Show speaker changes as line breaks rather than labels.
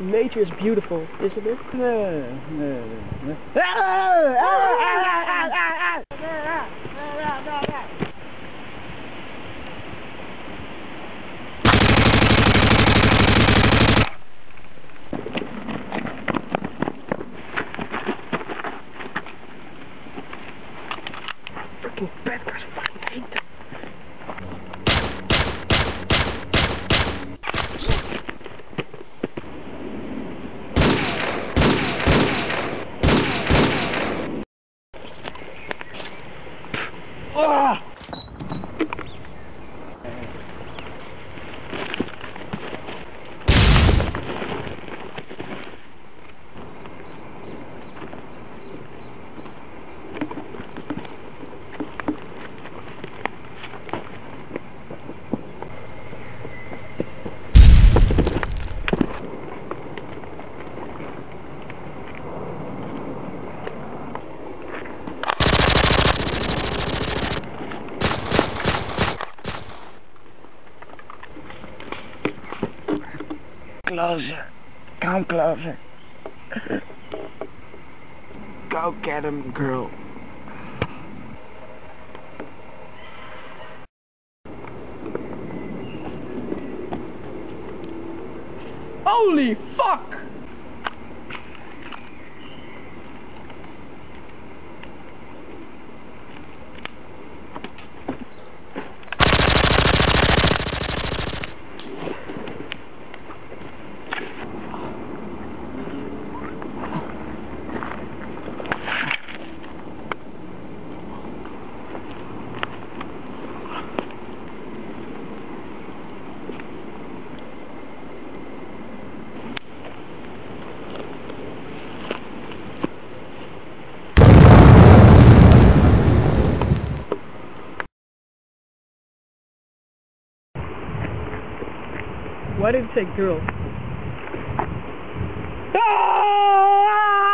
Nature is beautiful, isn't it? Freaking predators, fucking hate them. Ah! Closer. Come closer. Go get him, girl. Holy fuck! Why did it say girl? Ah!